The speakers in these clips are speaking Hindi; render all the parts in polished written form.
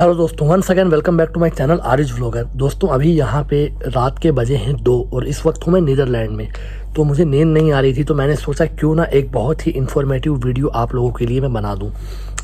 हेलो दोस्तों, once again welcome back to my channel Aariz vlogger. दोस्तों अभी यहाँ पे रात के बजे हैं 2 और इस वक्त हूँ मैं नीदरलैंड में। तो मुझे नींद नहीं आ रही थी, तो मैंने सोचा क्यों ना एक बहुत ही इन्फॉर्मेटिव वीडियो आप लोगों के लिए मैं बना दूँ।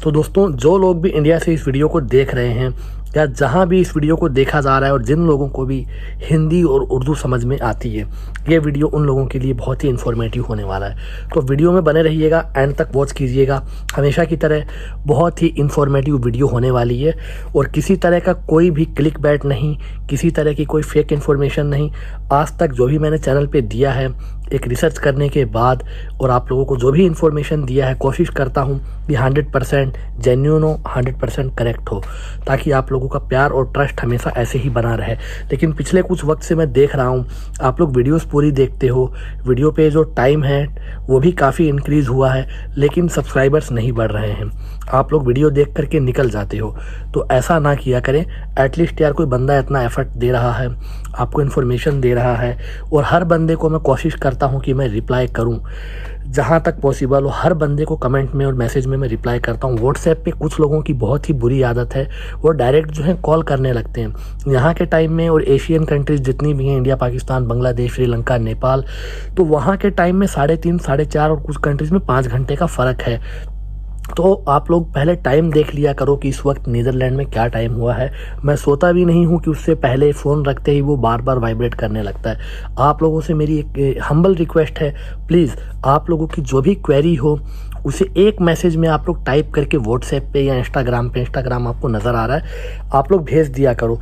तो दोस्तों जो लोग भी इंडिया से इस वीडियो को देख रहे हैं या जहाँ भी इस वीडियो को देखा जा रहा है और जिन लोगों को भी हिंदी और उर्दू समझ में आती है, ये वीडियो उन लोगों के लिए बहुत ही इन्फॉर्मेटिव होने वाला है। तो वीडियो में बने रहिएगा, एंड तक वॉच कीजिएगा। हमेशा की तरह बहुत ही इन्फॉर्मेटिव वीडियो होने वाली है और किसी तरह का कोई भी क्लिक बैट नहीं, किसी तरह की कोई फेक इन्फॉर्मेशन नहीं। आज तक जो भी मैंने चैनल पे दिया है एक रिसर्च करने के बाद और आप लोगों को जो भी इन्फॉर्मेशन दिया है, कोशिश करता हूँ कि 100% जेन्युइन हो, 100% करेक्ट हो, ताकि आप लोगों का प्यार और ट्रस्ट हमेशा ऐसे ही बना रहे। लेकिन पिछले कुछ वक्त से मैं देख रहा हूँ आप लोग वीडियोस पूरी देखते हो, वीडियो पे जो टाइम है वो भी काफ़ी इंक्रीज़ हुआ है, लेकिन सब्सक्राइबर्स नहीं बढ़ रहे हैं। आप लोग वीडियो देख करके निकल जाते हो, तो ऐसा ना किया करें। एटलीस्ट यार कोई बंदा इतना एफर्ट दे रहा है, आपको इन्फॉर्मेशन दे रहा है, और हर बंदे को मैं कोशिश करता हूँ कि मैं रिप्लाई करूँ जहाँ तक पॉसिबल हो। हर बंदे को कमेंट में और मैसेज में मैं रिप्लाई करता हूँ। व्हाट्सएप पे कुछ लोगों की बहुत ही बुरी आदत है, वो डायरेक्ट जो है कॉल करने लगते हैं यहाँ के टाइम में। और एशियन कंट्रीज़ जितनी भी हैं, इंडिया, पाकिस्तान, बांग्लादेश, श्रीलंका, नेपाल, तो वहाँ के टाइम में 3:30, 4:30 और कुछ कंट्रीज़ में 5 घंटे का फ़र्क है। तो आप लोग पहले टाइम देख लिया करो कि इस वक्त नीदरलैंड में क्या टाइम हुआ है। मैं सोता भी नहीं हूँ कि उससे पहले फ़ोन रखते ही वो बार बार वाइब्रेट करने लगता है। आप लोगों से मेरी एक हम्बल रिक्वेस्ट है, प्लीज़ आप लोगों की जो भी क्वेरी हो उसे एक मैसेज में आप लोग टाइप करके व्हाट्सएप पे या इंस्टाग्राम पे, इंस्टाग्राम आपको नज़र आ रहा है, आप लोग भेज दिया करो।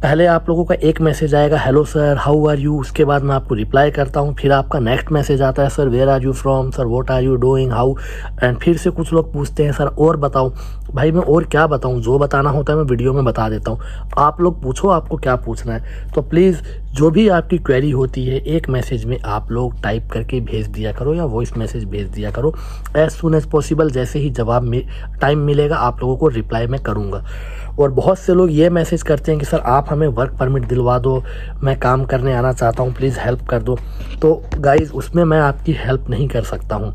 पहले आप लोगों का एक मैसेज आएगा, hello sir, how are you, उसके बाद मैं आपको रिप्लाई करता हूँ। फिर आपका नेक्स्ट मैसेज आता है, sir where are you from, sir what are you doing, how, and फिर से कुछ लोग पूछते हैं सर और बताओ। भाई मैं और क्या बताऊँ, जो बताना होता है मैं वीडियो में बता देता हूँ। आप लोग पूछो आपको क्या पूछना है। तो प्लीज़ जो भी आपकी क्वेरी होती है एक मैसेज में आप लोग टाइप करके भेज दिया करो या वॉइस मैसेज भेज दिया करो। एज सुन एज पॉसिबल जैसे ही जवाब में टाइम मिलेगा आप लोगों को रिप्लाई मैं करूँगा। और बहुत से लोग ये मैसेज करते हैं कि सर आप हमें वर्क परमिट दिलवा दो, मैं काम करने आना चाहता हूँ, प्लीज़ हेल्प कर दो। तो गाइज़ उसमें मैं आपकी हेल्प नहीं कर सकता हूँ,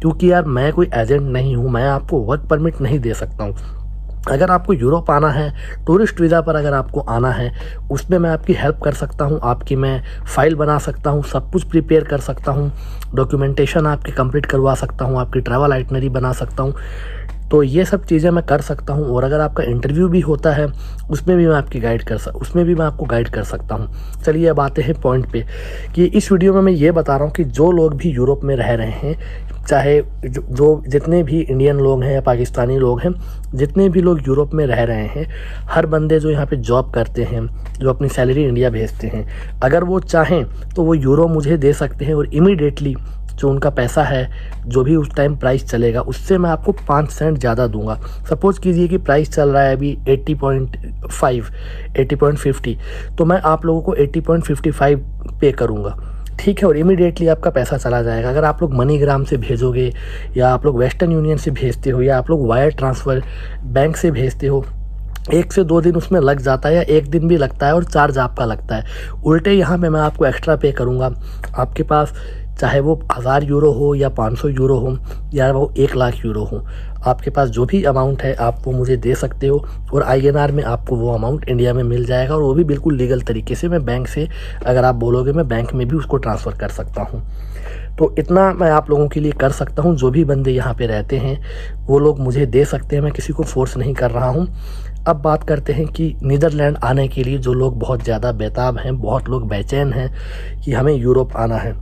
क्योंकि यार मैं कोई एजेंट नहीं हूँ, मैं आपको वर्क परमिट नहीं दे सकता हूँ। अगर आपको यूरोप आना है, टूरिस्ट वीज़ा पर अगर आपको आना है, उसमें मैं आपकी हेल्प कर सकता हूँ, आपकी मैं फ़ाइल बना सकता हूँ, सब कुछ प्रिपेयर कर सकता हूँ, डॉक्यूमेंटेशन आपकी कंप्लीट करवा सकता हूँ, आपकी ट्रैवल आइटनरी बना सकता हूँ। तो ये सब चीज़ें मैं कर सकता हूँ। और अगर आपका इंटरव्यू भी होता है उसमें भी मैं आपकी उसमें भी मैं आपको गाइड कर सकता हूँ। चलिए अब आते हैं पॉइंट पे कि इस वीडियो में मैं ये बता रहा हूँ कि जो लोग भी यूरोप में रह रहे हैं, चाहे जो जितने भी इंडियन लोग हैं या पाकिस्तानी लोग हैं, जितने भी लोग यूरोप में रह रहे हैं, हर बंदे जो यहाँ पे जॉब करते हैं, जो अपनी सैलरी इंडिया भेजते हैं, अगर वो चाहें तो वो यूरो मुझे दे सकते हैं और इमीडिएटली जो उनका पैसा है, जो भी उस टाइम प्राइस चलेगा, उससे मैं आपको 5 सेंट ज़्यादा दूंगा। सपोज़ कीजिए कि प्राइस चल रहा है अभी 80.5, 80.50, तो मैं आप लोगों को 80.55 पे करूँगा, ठीक है, और इमीडिएटली आपका पैसा चला जाएगा। अगर आप लोग मनीग्राम से भेजोगे या आप लोग वेस्टर्न यूनियन से भेजते हो या आप लोग वायर ट्रांसफ़र बैंक से भेजते हो, 1 से 2 दिन उसमें लग जाता है या 1 दिन भी लगता है और चार्ज आपका लगता है। उल्टे यहाँ पे मैं आपको एक्स्ट्रा पे करूँगा। आपके पास चाहे वो 1000 यूरो हो या 500 यूरो हो या वो 1 लाख यूरो हो, आपके पास जो भी अमाउंट है आप वो मुझे दे सकते हो और INR में आपको वो अमाउंट इंडिया में मिल जाएगा, और वो भी बिल्कुल लीगल तरीके से। मैं बैंक से, अगर आप बोलोगे, मैं बैंक में भी उसको ट्रांसफ़र कर सकता हूँ। तो इतना मैं आप लोगों के लिए कर सकता हूँ। जो भी बंदे यहाँ पे रहते हैं वो लोग मुझे दे सकते हैं, मैं किसी को फोर्स नहीं कर रहा हूँ। अब बात करते हैं कि नीदरलैंड आने के लिए जो लोग बहुत ज़्यादा बेताब हैं, बहुत लोग बेचैन हैं कि हमें यूरोप आना है,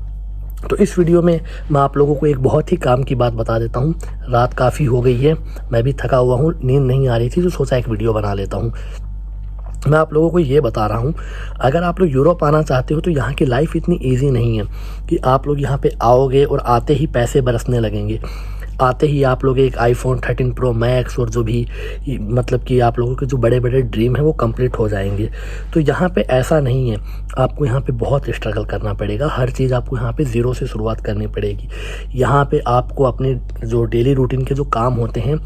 तो इस वीडियो में मैं आप लोगों को एक बहुत ही काम की बात बता देता हूँ। रात काफ़ी हो गई है, मैं भी थका हुआ हूँ, नींद नहीं आ रही थी, तो सोचा एक वीडियो बना लेता हूँ। मैं आप लोगों को ये बता रहा हूँ, अगर आप लोग यूरोप आना चाहते हो तो यहाँ की लाइफ इतनी इजी नहीं है कि आप लोग यहाँ पे आओगे और आते ही पैसे बरसने लगेंगे। आते ही आप लोग एक iPhone 13 Pro Max और जो भी मतलब कि आप लोगों के जो बड़े बड़े ड्रीम है वो कंप्लीट हो जाएंगे। तो यहाँ पे ऐसा नहीं है, आपको यहाँ पे बहुत स्ट्रगल करना पड़ेगा। हर चीज़ आपको यहाँ पे ज़ीरो से शुरुआत करनी पड़ेगी। यहाँ पे आपको अपने जो डेली रूटीन के जो काम होते हैं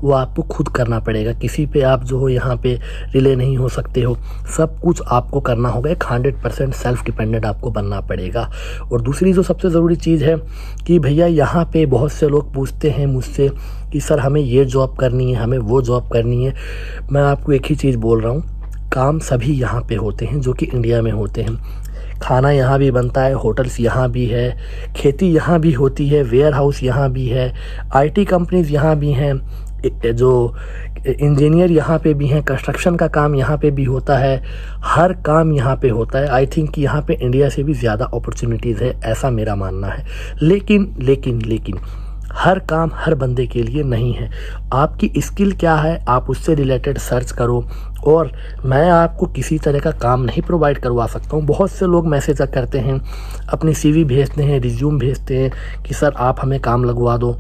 वो आपको खुद करना पड़ेगा। किसी पे आप जो हो यहाँ पे रिले नहीं हो सकते हो, सब कुछ आपको करना होगा। एक 100% सेल्फ डिपेंडेंट आपको बनना पड़ेगा। और दूसरी जो सबसे ज़रूरी चीज़ है कि भैया यहाँ पे बहुत से लोग पूछते हैं मुझसे कि सर हमें ये जॉब करनी है, हमें वो जॉब करनी है। मैं आपको एक ही चीज़ बोल रहा हूँ, काम सभी यहाँ पे होते हैं जो कि इंडिया में होते हैं। खाना यहाँ भी बनता है, होटल्स यहाँ भी है, खेती यहाँ भी होती है, वेयर हाउस यहाँ भी है, आईटी कंपनीज़ यहाँ भी हैं, जो इंजीनियर यहाँ पे भी हैं, कंस्ट्रक्शन का काम यहाँ पे भी होता है, हर काम यहाँ पे होता है। आई थिंक कि यहाँ पे इंडिया से भी ज़्यादा अपॉर्चुनिटीज़ है, ऐसा मेरा मानना है। लेकिन हर काम हर बंदे के लिए नहीं है। आपकी स्किल क्या है, आप उससे रिलेटेड सर्च करो। और मैं आपको किसी तरह का काम नहीं प्रोवाइड करवा सकता हूँ। बहुत से लोग मैसेज करते हैं, अपनी सीवी भेजते हैं, रिज्यूम भेजते हैं कि सर आप हमें काम लगवा दो।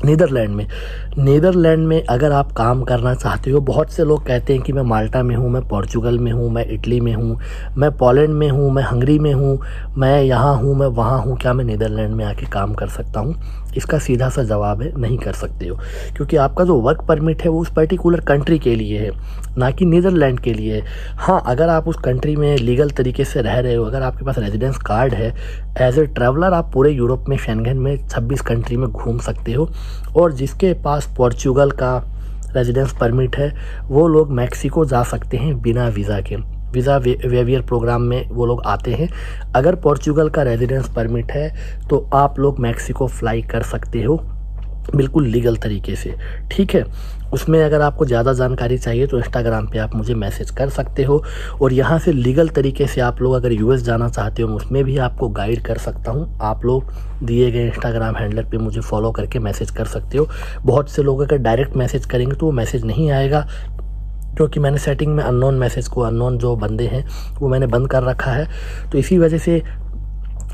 नीदरलैंड में अगर आप काम करना चाहते हो, बहुत से लोग कहते हैं कि मैं माल्टा में हूँ, मैं पोर्चुगल में हूँ, मैं इटली में हूँ, मैं पोलैंड में हूँ, मैं हंगरी में हूँ, मैं यहाँ हूँ, मैं वहाँ हूँ, क्या मैं नीदरलैंड में आके काम कर सकता हूँ? इसका सीधा सा जवाब है नहीं कर सकते हो, क्योंकि आपका जो वर्क परमिट है वो उस पर्टिकुलर कंट्री के लिए है, ना कि नीदरलैंड के लिए है। हाँ, अगर आप उस कंट्री में लीगल तरीके से रह रहे हो, अगर आपके पास रेजिडेंस कार्ड है, एज ए ट्रैवलर आप पूरे यूरोप में, शेंगेन में 26 कंट्री में घूम सकते हो। और जिसके पास पोर्चुगल का रेजिडेंस परमिट है वो लोग मैक्सिको जा सकते हैं बिना वीज़ा के। वीज़ा वेवियर प्रोग्राम में वो लोग आते हैं। अगर पोर्चुगल का रेजिडेंस परमिट है तो आप लोग मैक्सिको फ्लाई कर सकते हो बिल्कुल लीगल तरीके से, ठीक है। उसमें अगर आपको ज़्यादा जानकारी चाहिए तो इंस्टाग्राम पे आप मुझे मैसेज कर सकते हो। और यहाँ से लीगल तरीके से आप लोग अगर यूएस जाना चाहते हो, उसमें भी आपको गाइड कर सकता हूँ। आप लोग दिए गए इंस्टाग्राम हैंडलर पे मुझे फॉलो करके मैसेज कर सकते हो। बहुत से लोग अगर डायरेक्ट मैसेज करेंगे तो वो मैसेज नहीं आएगा, क्योंकि मैंने सेटिंग में अननोन मैसेज को, अननोन जो बंदे हैं वो मैंने बंद कर रखा है। तो इसी वजह से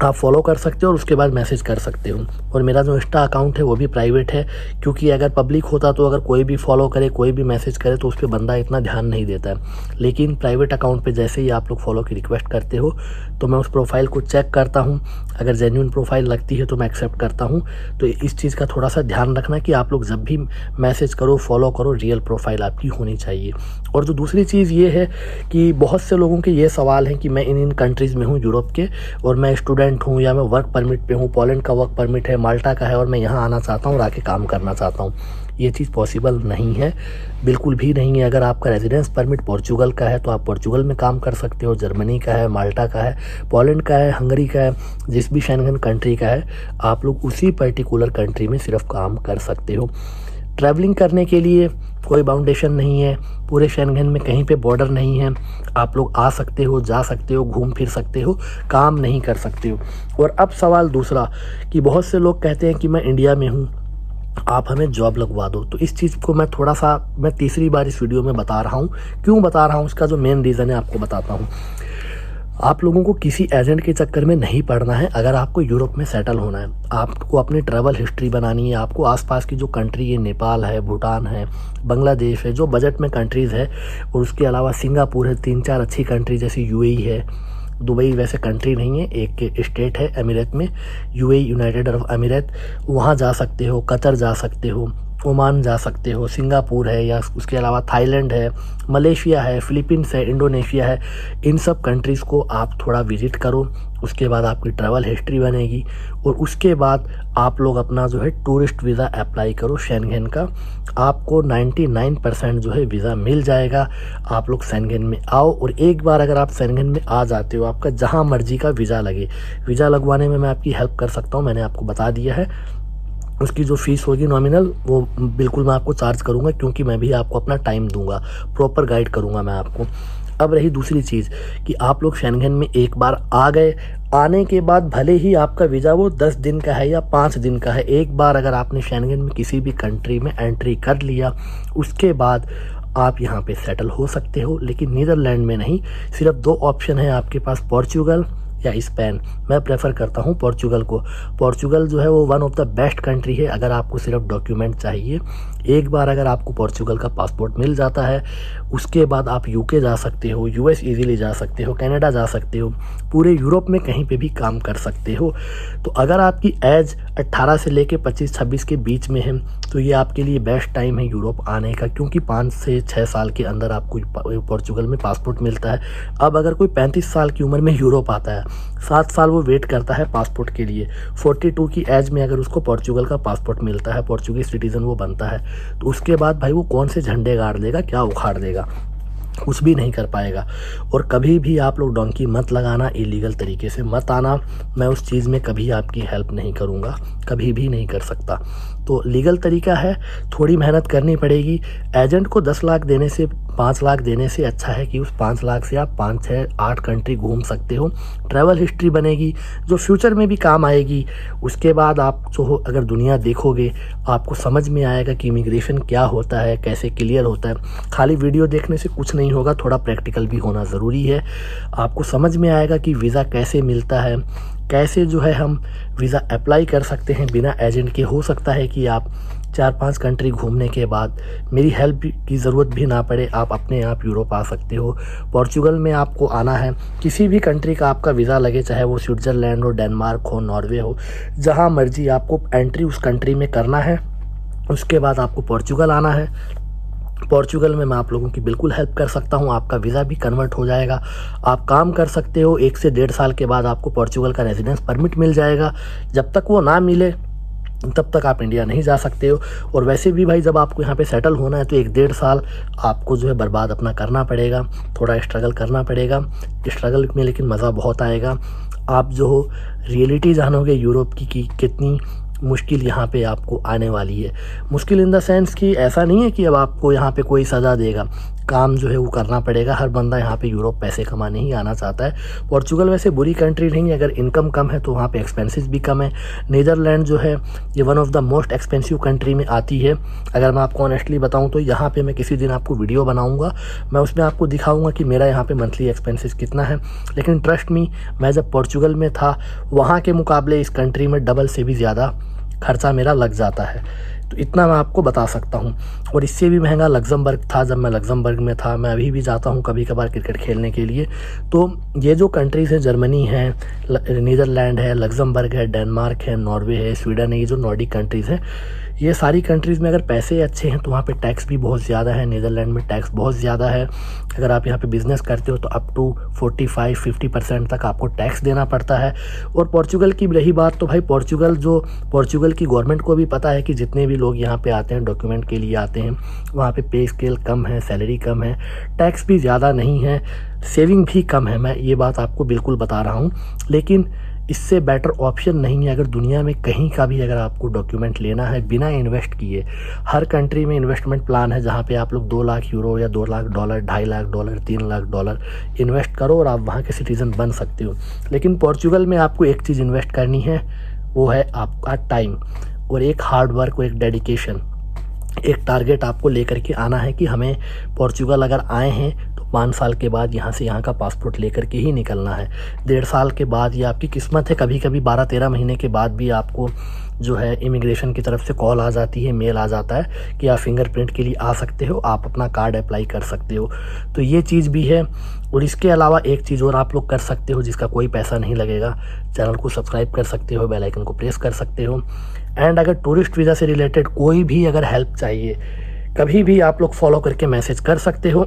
आप फॉलो कर सकते हो और उसके बाद मैसेज कर सकते हो। और मेरा जो इंस्टा अकाउंट है वो भी प्राइवेट है, क्योंकि अगर पब्लिक होता तो अगर कोई भी फॉलो करे, कोई भी मैसेज करे तो उस पर बंदा इतना ध्यान नहीं देता है। लेकिन प्राइवेट अकाउंट पे जैसे ही आप लोग फॉलो की रिक्वेस्ट करते हो तो मैं उस प्रोफाइल को चेक करता हूँ। अगर जेन्युइन प्रोफाइल लगती है तो मैं एक्सेप्ट करता हूँ। तो इस चीज़ का थोड़ा सा ध्यान रखना कि आप लोग जब भी मैसेज करो, फॉलो करो, रियल प्रोफाइल आपकी होनी चाहिए। और जो दूसरी चीज़ ये है कि बहुत से लोगों के ये सवाल हैं कि मैं इन कंट्रीज़ में हूँ यूरोप के, और मैं स्टूडेंट हूँ या मैं वर्क परमिट पे हूँ, पोलैंड का वर्क परमिट है, माल्टा का है, और मैं यहाँ आना चाहता हूँ और आके काम करना चाहता हूँ। ये चीज़ पॉसिबल नहीं है, बिल्कुल भी नहीं है। अगर आपका रेजिडेंस परमिट पोर्चुगल का है तो आप पोर्चुगल में काम कर सकते हो, जर्मनी का है, माल्टा का है, पोलैंड का है, हंगरी का है, जिस भी शेंगेन कंट्री का है, आप लोग उसी पर्टिकुलर कंट्री में सिर्फ काम कर सकते हो। ट्रैवलिंग करने के लिए कोई बाउंडेशन नहीं है, पूरे शेंगेन में कहीं पे बॉर्डर नहीं है। आप लोग आ सकते हो, जा सकते हो, घूम फिर सकते हो, काम नहीं कर सकते हो। और अब सवाल दूसरा कि बहुत से लोग कहते हैं कि मैं इंडिया में हूँ, आप हमें जॉब लगवा दो। तो इस चीज़ को मैं तीसरी बार इस वीडियो में बता रहा हूँ। क्यों बता रहा हूँ, इसका जो मेन रीज़न है आपको बताता हूँ। आप लोगों को किसी एजेंट के चक्कर में नहीं पड़ना है। अगर आपको यूरोप में सेटल होना है, आपको अपनी ट्रैवल हिस्ट्री बनानी है, आपको आसपास की जो कंट्री है, नेपाल है, भूटान है, बांग्लादेश है, जो बजट में कंट्रीज़ है, और उसके अलावा सिंगापुर है, 3-4 अच्छी कंट्री जैसे यूएई है। दुबई वैसे कंट्री नहीं है, एक स्टेट है एमिरेट में, यूएई, यूनाइटेड अरब अमीरात, वहाँ जा सकते हो, कतर जा सकते हो, ओमान जा सकते हो, सिंगापुर है, या उसके अलावा थाईलैंड है, मलेशिया है, फिलीपींस है, इंडोनेशिया है। इन सब कंट्रीज़ को आप थोड़ा विज़िट करो, उसके बाद आपकी ट्रैवल हिस्ट्री बनेगी, और उसके बाद आप लोग अपना जो है टूरिस्ट वीज़ा अप्लाई करो शेंगेन का। आपको 99% जो है वीज़ा मिल जाएगा। आप लोग शेंगेन में आओ, और एक बार अगर आप शेंगेन में आ जाते हो, आपका जहाँ मर्जी का वीज़ा लगे, वीज़ा लगवाने में मैं आपकी हेल्प कर सकता हूँ, मैंने आपको बता दिया है। उसकी जो फ़ीस होगी नॉमिनल, वो बिल्कुल मैं आपको चार्ज करूँगा, क्योंकि मैं भी आपको अपना टाइम दूंगा, प्रॉपर गाइड करूँगा मैं आपको। अब रही दूसरी चीज़ कि आप लोग शेंगेन में एक बार आ गए, आने के बाद भले ही आपका वीज़ा वो 10 दिन का है या 5 दिन का है, एक बार अगर आपने शेंगेन में किसी भी कंट्री में एंट्री कर लिया, उसके बाद आप यहाँ पे सेटल हो सकते हो। लेकिन नीदरलैंड में नहीं। सिर्फ 2 ऑप्शन है आपके पास, पोर्चुगल या स्पेन। मैं प्रेफर करता हूँ पोर्चुगल को। पोर्चुगल जो है वो one of the best country है अगर आपको सिर्फ डॉक्यूमेंट चाहिए। एक बार अगर आपको पोर्चुगल का पासपोर्ट मिल जाता है, उसके बाद आप यूके जा सकते हो, यूएस इजीली जा सकते हो, कनाडा जा सकते हो, पूरे यूरोप में कहीं पे भी काम कर सकते हो। तो अगर आपकी एज 18 से लेके 25-26 के बीच में है तो ये आपके लिए बेस्ट टाइम है यूरोप आने का, क्योंकि 5 से 6 साल के अंदर आपको पोर्चुगल में पासपोर्ट मिलता है। अब अगर कोई 35 साल की उम्र में यूरोप आता है, 7 साल वो वेट करता है पासपोर्ट के लिए। 42 की एज में अगर उसको पोर्चुगल का पासपोर्ट मिलता है, पोर्चुगीज सिटीज़न वो बनता है, तो उसके बाद भाई वो कौन से झंडे गाड़ देगा, क्या उखाड़ देगा, कुछ भी नहीं कर पाएगा। और कभी भी आप लोग डोंकी मत लगाना, इलीगल तरीके से मत आना। मैं उस चीज़ में कभी आपकी हेल्प नहीं करूँगा, कभी भी नहीं कर सकता। तो लीगल तरीका है, थोड़ी मेहनत करनी पड़ेगी। एजेंट को 10 लाख देने से, 5 लाख देने से अच्छा है कि उस 5 लाख से आप 5, 6, 8 कंट्री घूम सकते हो। ट्रैवल हिस्ट्री बनेगी जो फ्यूचर में भी काम आएगी। उसके बाद आप जो हो अगर दुनिया देखोगे, आपको समझ में आएगा कि इमिग्रेशन क्या होता है, कैसे क्लियर होता है। खाली वीडियो देखने से कुछ नहीं होगा, थोड़ा प्रैक्टिकल भी होना ज़रूरी है। आपको समझ में आएगा कि वीज़ा कैसे मिलता है, कैसे जो है हम वीज़ा अप्लाई कर सकते हैं बिना एजेंट के। हो सकता है कि आप 4-5 कंट्री घूमने के बाद मेरी हेल्प की ज़रूरत भी ना पड़े, आप अपने आप यूरोप आ सकते हो। पोर्चुगल में आपको आना है, किसी भी कंट्री का आपका वीज़ा लगे, चाहे वो स्विट्ज़रलैंड हो, डेनमार्क हो, नॉर्वे हो, जहाँ मर्जी आपको एंट्री उस कंट्री में करना है। उसके बाद आपको पोर्चुगल आना है। पोर्चुगल में मैं आप लोगों की बिल्कुल हेल्प कर सकता हूं, आपका वीज़ा भी कन्वर्ट हो जाएगा, आप काम कर सकते हो। 1 से 1.5 साल के बाद आपको पोर्चुगल का रेजिडेंस परमिट मिल जाएगा। जब तक वो ना मिले तब तक आप इंडिया नहीं जा सकते हो। और वैसे भी भाई जब आपको यहाँ पे सेटल होना है तो 1-1.5 साल आपको जो है बर्बाद अपना करना पड़ेगा, थोड़ा स्ट्रगल करना पड़ेगा। स्ट्रगल में लेकिन मज़ा बहुत आएगा। आप जो हो रियलिटी जानोगे यूरोप की कि कितनी मुश्किल यहाँ पे आपको आने वाली है। मुश्किल इन द सेंस कि ऐसा नहीं है कि अब आपको यहाँ पे कोई सज़ा देगा, काम जो है वो करना पड़ेगा। हर बंदा यहाँ पे यूरोप पैसे कमाने ही आना चाहता है। पोर्चुगल वैसे बुरी कंट्री नहीं है, अगर इनकम कम है तो वहाँ पे एक्सपेंसेस भी कम है। नीदरलैंड जो है ये one of the most expensive country में आती है। अगर मैं आपको ऑनेस्टली बताऊँ तो यहाँ पे मैं किसी दिन आपको वीडियो बनाऊँगा, मैं उसमें आपको दिखाऊँगा कि मेरा यहाँ पे मंथली एक्सपेंसेस कितना है। लेकिन ट्रस्ट मी, मैं जब पोर्चुगल में था वहाँ के मुकाबले इस कंट्री में डबल से भी ज़्यादा खर्चा मेरा लग जाता है। तो इतना मैं आपको बता सकता हूँ। और इससे भी महंगा लग्जमबर्ग था जब मैं लग्जमबर्ग में था। मैं अभी भी जाता हूँ कभी कभार क्रिकेट खेलने के लिए। तो ये जो कंट्रीज़ हैं, जर्मनी है, नीदरलैंड है, लग्जमबर्ग है, डेनमार्क है, नॉर्वे है, स्वीडन है, ये जो नॉर्डिक कंट्रीज़ हैं, ये सारी कंट्रीज़ में अगर पैसे अच्छे हैं तो वहाँ पे टैक्स भी बहुत ज़्यादा है। नीदरलैंड में टैक्स बहुत ज़्यादा है। अगर आप यहाँ पे बिज़नेस करते हो तो अप टू 45-50% तक आपको टैक्स देना पड़ता है। और पोर्चुगल की रही बात तो भाई पोर्चुगल की गवर्नमेंट को भी पता है कि जितने भी लोग यहाँ पे आते हैं डॉक्यूमेंट के लिए आते हैं, वहाँ पे स्केल कम है, सैलरी कम है, टैक्स भी ज़्यादा नहीं है, सेविंग भी कम है। मैं ये बात आपको बिल्कुल बता रहा हूँ। लेकिन इससे बेटर ऑप्शन नहीं है। अगर दुनिया में कहीं का भी अगर आपको डॉक्यूमेंट लेना है बिना इन्वेस्ट किए, हर कंट्री में इन्वेस्टमेंट प्लान है जहाँ पे आप लोग 2 लाख यूरो या 2 lakh dollar, 2.5 lakh dollar, 3 lakh dollar invest करो और आप वहाँ के सिटीज़न बन सकते हो। लेकिन पोर्चुगल में आपको एक चीज़ इन्वेस्ट करनी है, वो है आपका टाइम और एक हार्ड वर्क और एक डेडिकेशन। एक टारगेट आपको लेकर के आना है कि हमें पोर्चुगल अगर आए हैं तो 5 साल के बाद यहाँ से यहाँ का पासपोर्ट लेकर के ही निकलना है। 1.5 साल के बाद ये आपकी किस्मत है, कभी कभी 12-13 महीने के बाद भी आपको जो है इमिग्रेशन की तरफ से कॉल आ जाती है, मेल आ जाता है कि आप फिंगरप्रिंट के लिए आ सकते हो, आप अपना कार्ड अप्लाई कर सकते हो। तो ये चीज़ भी है। और इसके अलावा एक चीज़ और आप लोग कर सकते हो जिसका कोई पैसा नहीं लगेगा, चैनल को सब्सक्राइब कर सकते हो, बेल आइकन को प्रेस कर सकते हो। एंड अगर टूरिस्ट वीज़ा से रिलेटेड कोई भी अगर हेल्प चाहिए, कभी भी आप लोग फॉलो करके मैसेज कर सकते हो।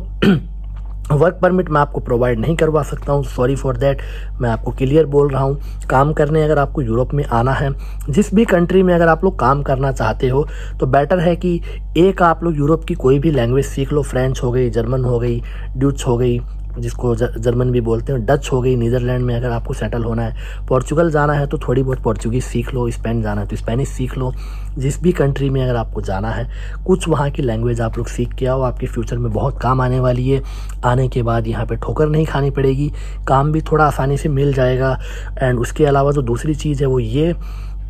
वर्क परमिट मैं आपको प्रोवाइड नहीं करवा सकता हूँ, सॉरी फॉर दैट। मैं आपको क्लियर बोल रहा हूँ। काम करने अगर आपको यूरोप में आना है, जिस भी कंट्री में अगर आप लोग काम करना चाहते हो, तो बेटर है कि एक आप लोग यूरोप की कोई भी लैंग्वेज सीख लो। फ्रेंच हो गई, जर्मन हो गई, ड्यूच हो गई, जिसको जर्मन भी बोलते हैं, डच हो गई। नीदरलैंड में अगर आपको सेटल होना है, पोर्चुगल जाना है तो थोड़ी बहुत पोर्चुगीज़ सीख लो, स्पेन जाना है तो स्पेनिश सीख लो। जिस भी कंट्री में अगर आपको जाना है, कुछ वहाँ की लैंग्वेज आप लोग सीख के आओ, आपके फ्यूचर में बहुत काम आने वाली है। आने के बाद यहाँ पे ठोकर नहीं खानी पड़ेगी, काम भी थोड़ा आसानी से मिल जाएगा। एंड उसके अलावा जो दूसरी चीज़ है वो ये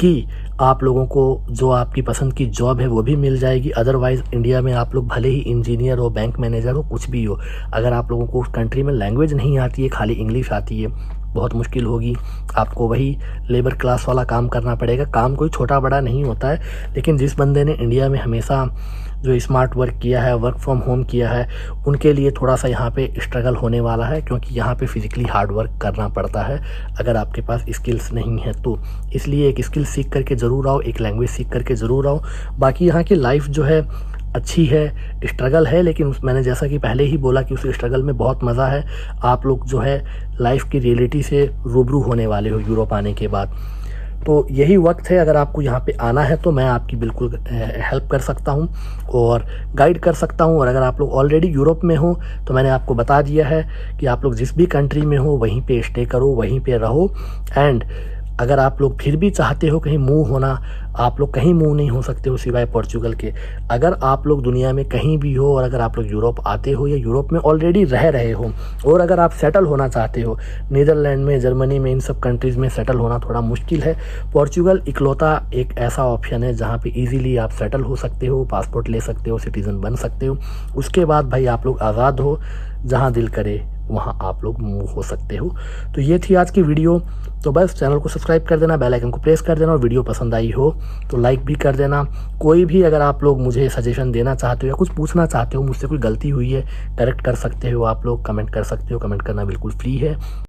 कि आप लोगों को जो आपकी पसंद की जॉब है वो भी मिल जाएगी। अदरवाइज़ इंडिया में आप लोग भले ही इंजीनियर हो, बैंक मैनेजर हो, कुछ भी हो, अगर आप लोगों को उस कंट्री में लैंग्वेज नहीं आती है, खाली इंग्लिश आती है, बहुत मुश्किल होगी, आपको वही लेबर क्लास वाला काम करना पड़ेगा। काम कोई छोटा बड़ा नहीं होता है, लेकिन जिस बंदे ने इंडिया में हमेशा जो स्मार्ट वर्क किया है, वर्क फ्रॉम होम किया है, उनके लिए थोड़ा सा यहाँ पे स्ट्रगल होने वाला है, क्योंकि यहाँ पे फिज़िकली हार्ड वर्क करना पड़ता है अगर आपके पास स्किल्स नहीं है तो। इसलिए एक स्किल सीख करके ज़रूर आओ, एक लैंग्वेज सीख करके ज़रूर आओ। बाकी यहाँ की लाइफ जो है अच्छी है, स्ट्रगल है, लेकिन मैंने जैसा कि पहले ही बोला कि उस स्ट्रगल में बहुत मज़ा है। आप लोग जो है लाइफ की रियलिटी से रूबरू होने वाले हो यूरोप आने के बाद। तो यही वक्त है, अगर आपको यहाँ पे आना है तो मैं आपकी बिल्कुल हेल्प कर सकता हूँ और गाइड कर सकता हूँ। और अगर आप लोग ऑलरेडी यूरोप में हो तो मैंने आपको बता दिया है कि आप लोग जिस भी कंट्री में हो वहीं पे स्टे करो, वहीं पे रहो। एंड अगर आप लोग फिर भी चाहते हो कहीं मूव होना, आप लोग कहीं मूव नहीं हो सकते हो सिवाय पोर्चुगल के। अगर आप लोग दुनिया में कहीं भी हो और अगर आप लोग यूरोप आते हो या यूरोप में ऑलरेडी रह रहे हो और अगर आप सेटल होना चाहते हो, नीदरलैंड में, जर्मनी में, इन सब कंट्रीज़ में सेटल होना थोड़ा मुश्किल है। पोर्चुगल इकलौता एक ऐसा ऑप्शन है जहाँ पे इजीली आप सेटल हो सकते हो, पासपोर्ट ले सकते हो, सिटीज़न बन सकते हो। उसके बाद भाई आप लोग आज़ाद हो, जहाँ दिल करे वहाँ आप लोग मूव हो सकते हो। तो ये थी आज की वीडियो। तो बस चैनल को सब्सक्राइब कर देना, बेल आइकन को प्रेस कर देना और वीडियो पसंद आई हो तो लाइक भी कर देना। कोई भी अगर आप लोग मुझे सजेशन देना चाहते हो या कुछ पूछना चाहते हो, मुझसे कोई गलती हुई है, करेक्ट कर सकते हो, आप लोग कमेंट कर सकते हो। कमेंट करना बिल्कुल फ्री है।